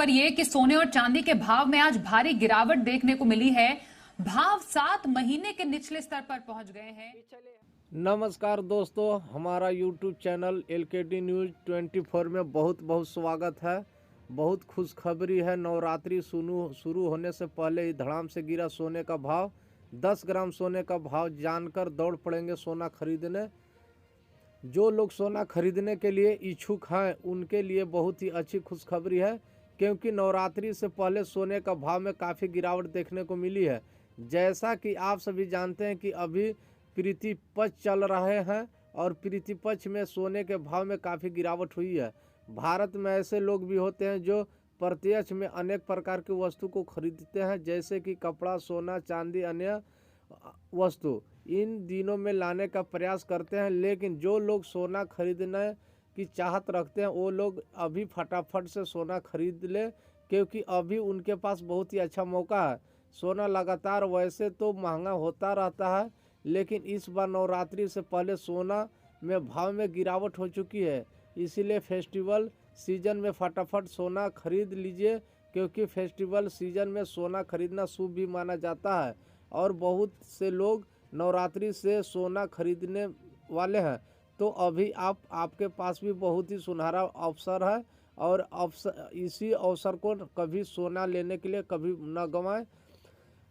खबर ये कि सोने और चांदी के भाव में आज भारी गिरावट देखने को मिली है। भाव 7 महीने के निचले स्तर पर पहुंच गए हैं। नमस्कार दोस्तों, हमारा YouTube चैनल LKD न्यूज़ 24 में बहुत बहुत स्वागत है। बहुत खुशखबरी है। नवरात्रि शुरू होने से पहले ही धड़ाम से गिरा सोने का भाव। 10 ग्राम सोने का भाव जानकर दौड़ पड़ेंगे सोना खरीदने। जो लोग सोना खरीदने के लिए इच्छुक हैं उनके लिए बहुत ही अच्छी खुशखबरी है, क्योंकि नवरात्रि से पहले सोने का भाव में काफ़ी गिरावट देखने को मिली है। जैसा कि आप सभी जानते हैं कि अभी प्रीति पक्ष चल रहे हैं और प्रीति पक्ष में सोने के भाव में काफ़ी गिरावट हुई है। भारत में ऐसे लोग भी होते हैं जो प्रत्यक्ष में अनेक प्रकार की वस्तु को खरीदते हैं, जैसे कि कपड़ा, सोना, चांदी, अन्य वस्तु इन दिनों में लाने का प्रयास करते हैं। लेकिन जो लोग सोना खरीदने की चाहत रखते हैं वो लोग अभी फटाफट से सोना खरीद ले, क्योंकि अभी उनके पास बहुत ही अच्छा मौका है। सोना लगातार वैसे तो महंगा होता रहता है, लेकिन इस बार नवरात्रि से पहले सोना में भाव में गिरावट हो चुकी है। इसीलिए फेस्टिवल सीजन में फटाफट सोना खरीद लीजिए, क्योंकि फेस्टिवल सीजन में सोना खरीदना शुभ भी माना जाता है और बहुत से लोग नवरात्रि से सोना खरीदने वाले हैं। तो अभी आपके पास भी बहुत ही सुनहरा अवसर है और इसी अवसर को कभी सोना लेने के लिए कभी न गंवाएं।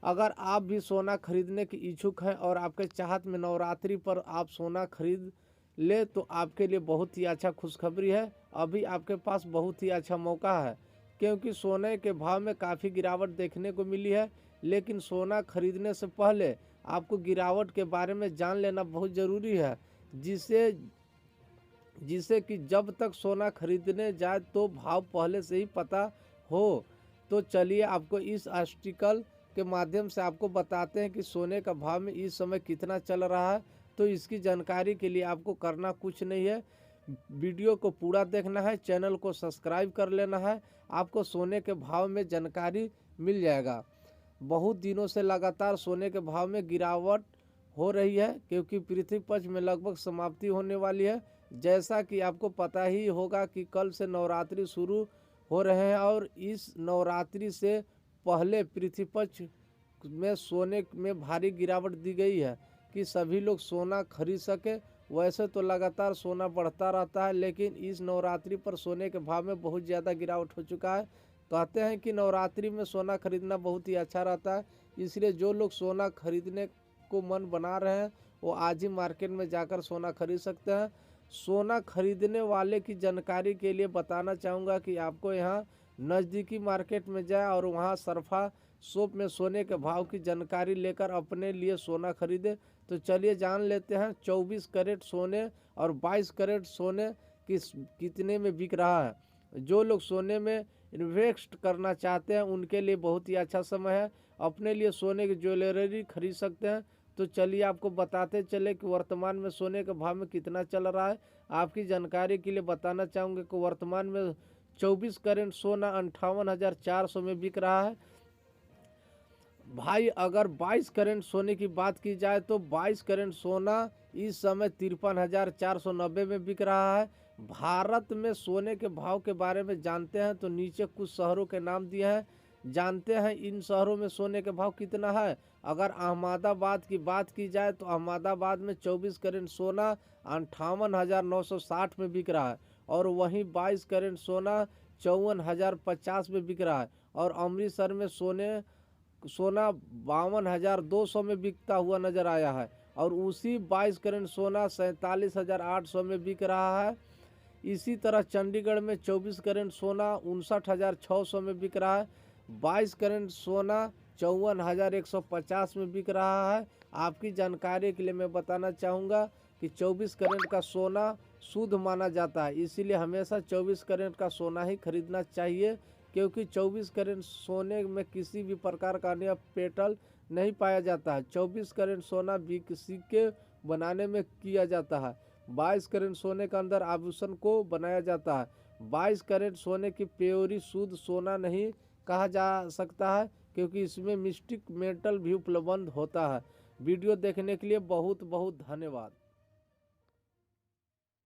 अगर आप भी सोना खरीदने के इच्छुक हैं और आपके चाहत में नवरात्रि पर आप सोना खरीद ले तो आपके लिए बहुत ही अच्छा खुशखबरी है। अभी आपके पास बहुत ही अच्छा मौका है, क्योंकि सोने के भाव में काफ़ी गिरावट देखने को मिली है। लेकिन सोना खरीदने से पहले आपको गिरावट के बारे में जान लेना बहुत ज़रूरी है, जिससे कि जब तक सोना खरीदने जाए तो भाव पहले से ही पता हो। तो चलिए आपको इस आर्टिकल के माध्यम से आपको बताते हैं कि सोने का भाव में इस समय कितना चल रहा है। तो इसकी जानकारी के लिए आपको करना कुछ नहीं है, वीडियो को पूरा देखना है, चैनल को सब्सक्राइब कर लेना है। आपको सोने के भाव में जानकारी मिल जाएगा। बहुत दिनों से लगातार सोने के भाव में गिरावट हो रही है, क्योंकि पृथ्वी पक्ष में लगभग समाप्ति होने वाली है। जैसा कि आपको पता ही होगा कि कल से नवरात्रि शुरू हो रहे हैं और इस नवरात्रि से पहले पृथ्वी पक्ष में सोने में भारी गिरावट दी गई है कि सभी लोग सोना खरीद सके। वैसे तो लगातार सोना बढ़ता रहता है, लेकिन इस नवरात्रि पर सोने के भाव में बहुत ज़्यादा गिरावट हो चुका है। कहते हैं कि नवरात्रि में सोना खरीदना बहुत ही अच्छा रहता है, इसलिए जो लोग सोना खरीदने को मन बना रहे हैं वो आज ही मार्केट में जाकर सोना खरीद सकते हैं। सोना खरीदने वाले की जानकारी के लिए बताना चाहूँगा कि आपको यहाँ नज़दीकी मार्केट में जाए और वहाँ सरफा शॉप में सोने के भाव की जानकारी लेकर अपने लिए सोना खरीदे। तो चलिए जान लेते हैं 24 कैरेट सोने और 22 कैरेट सोने कितने में बिक रहा है। जो लोग सोने में इन्वेस्ट करना चाहते हैं उनके लिए बहुत ही अच्छा समय है, अपने लिए सोने की ज्वेलरी खरीद सकते हैं। तो चलिए आपको बताते चले कि वर्तमान में सोने के भाव में कितना चल रहा है। आपकी जानकारी के लिए बताना चाहूँगा कि वर्तमान में 24 कैरेट सोना 58,400 में बिक रहा है। भाई अगर 22 कैरेट सोने की बात की जाए तो 22 कैरेट सोना इस समय 53,490 में बिक रहा है। भारत में सोने के भाव के बारे में जानते हैं तो नीचे कुछ शहरों के नाम दिए हैं, जानते हैं इन शहरों में सोने के भाव कितना है। अगर अहमदाबाद की बात की जाए तो अहमदाबाद में 24 कैरेट सोना 58,960 में बिक रहा है और वहीं 22 कैरेट सोना 54,050 में बिक रहा है। और अमृतसर में सोना 52,200 में बिकता हुआ नजर आया है और उसी 22 कैरेट सोना 47,800 में बिक रहा है। इसी तरह चंडीगढ़ में 24 कैरेट सोना 59,600 में बिक रहा है। 22 कैरेट सोना 54,150 में बिक रहा है। आपकी जानकारी के लिए मैं बताना चाहूँगा कि 24 कैरेट का सोना शुद्ध माना जाता है, इसीलिए हमेशा 24 कैरेट का सोना ही खरीदना चाहिए, क्योंकि 24 कैरेट सोने में किसी भी प्रकार का अन्य मेटल नहीं पाया जाता है। 24 कैरेट सोना भी सिक्के बनाने में किया जाता है। 22 कैरेट सोने के अंदर आभूषण को बनाया जाता है। 22 कैरेट सोने की प्योरी शुद्ध सोना नहीं कहा जा सकता है, क्योंकि इसमें मिस्टिक मेटल भी उपलब्ध होता है। वीडियो देखने के लिए बहुत बहुत धन्यवाद।